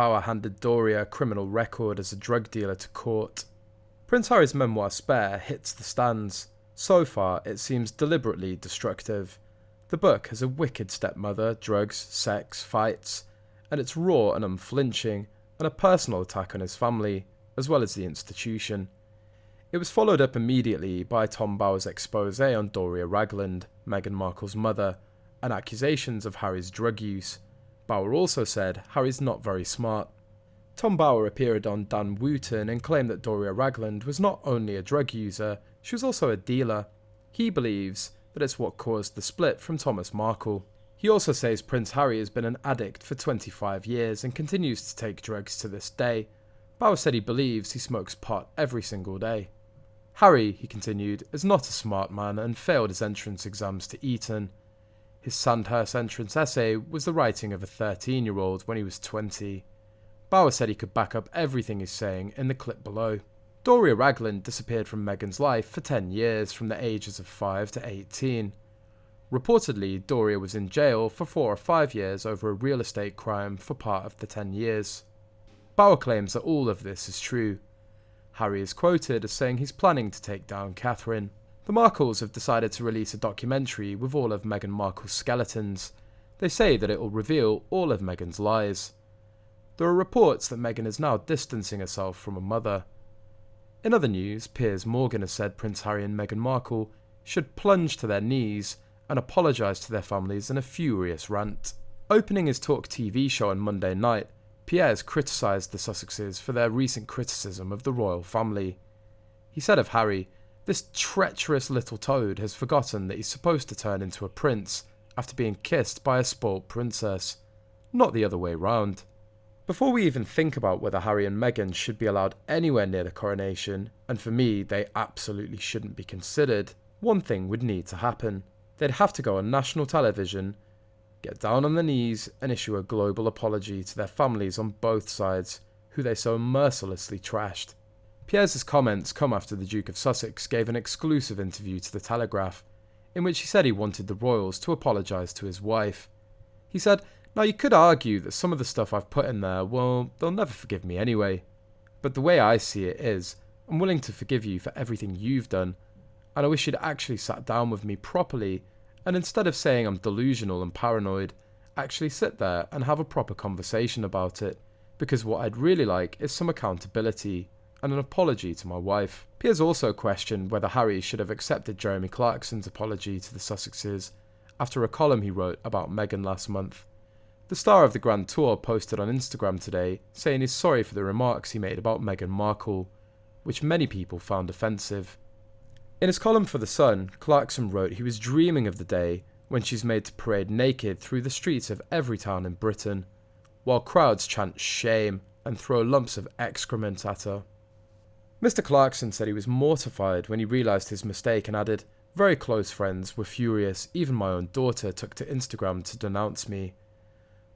Bauer handed Doria a criminal record as a drug dealer to court. Prince Harry's memoir Spare hits the stands. So far, it seems deliberately destructive. The book has a wicked stepmother, drugs, sex, fights, and it's raw and unflinching, and a personal attack on his family, as well as the institution. It was followed up immediately by Tom Bauer's exposé on Doria Ragland, Meghan Markle's mother, and accusations of Harry's drug use. Bauer also said Harry's not very smart. Tom Bauer appeared on Dan Wootton and claimed that Doria Ragland was not only a drug user, she was also a dealer. He believes that it's what caused the split from Thomas Markle. He also says Prince Harry has been an addict for 25 years and continues to take drugs to this day. Bauer said he believes he smokes pot every single day. Harry, he continued, is not a smart man and failed his entrance exams to Eton. His Sandhurst entrance essay was the writing of a 13-year-old when he was 20. Bauer said he could back up everything he's saying in the clip below. Doria Ragland disappeared from Meghan's life for 10 years from the ages of 5 to 18. Reportedly, Doria was in jail for 4 or 5 years over a real estate crime for part of the 10 years. Bauer claims that all of this is true. Harry is quoted as saying he's planning to take down Catherine. The Markles have decided to release a documentary with all of Meghan Markle's skeletons. They say that it will reveal all of Meghan's lies. There are reports that Meghan is now distancing herself from her mother. In other news, Piers Morgan has said Prince Harry and Meghan Markle should plunge to their knees and apologise to their families in a furious rant. Opening his Talk TV show on Monday night, Piers criticised the Sussexes for their recent criticism of the royal family. He said of Harry, "This treacherous little toad has forgotten that he's supposed to turn into a prince after being kissed by a spoilt princess, not the other way round." Before we even think about whether Harry and Meghan should be allowed anywhere near the coronation, and for me they absolutely shouldn't be considered, one thing would need to happen. They'd have to go on national television, get down on their knees and issue a global apology to their families on both sides, who they so mercilessly trashed. Piers's comments come after the Duke of Sussex gave an exclusive interview to The Telegraph, in which he said he wanted the royals to apologise to his wife. He said, "Now you could argue that some of the stuff I've put in there, well, they'll never forgive me anyway. But the way I see it is, I'm willing to forgive you for everything you've done, and I wish you'd actually sat down with me properly, and instead of saying I'm delusional and paranoid, actually sit there and have a proper conversation about it, because what I'd really like is some accountability and an apology to my wife." Piers also questioned whether Harry should have accepted Jeremy Clarkson's apology to the Sussexes after a column he wrote about Meghan last month. The star of the Grand Tour posted on Instagram today saying he's sorry for the remarks he made about Meghan Markle, which many people found offensive. In his column for The Sun, Clarkson wrote he was dreaming of the day when she's made to parade naked through the streets of every town in Britain, while crowds chant shame and throw lumps of excrement at her. Mr. Clarkson said he was mortified when he realised his mistake and added, "Very close friends were furious, even my own daughter took to Instagram to denounce me."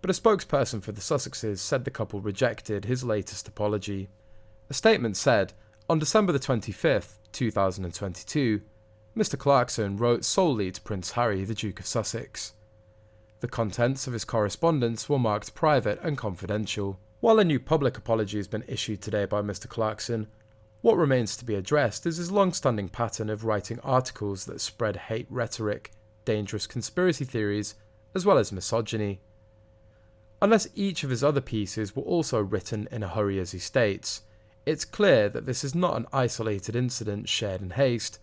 But a spokesperson for the Sussexes said the couple rejected his latest apology. A statement said, on December the 25th, 2022, Mr. Clarkson wrote solely to Prince Harry, the Duke of Sussex. The contents of his correspondence were marked private and confidential. While a new public apology has been issued today by Mr. Clarkson, what remains to be addressed is his long-standing pattern of writing articles that spread hate rhetoric, dangerous conspiracy theories, as well as misogyny. Unless each of his other pieces were also written in a hurry, as he states, it's clear that this is not an isolated incident shared in haste,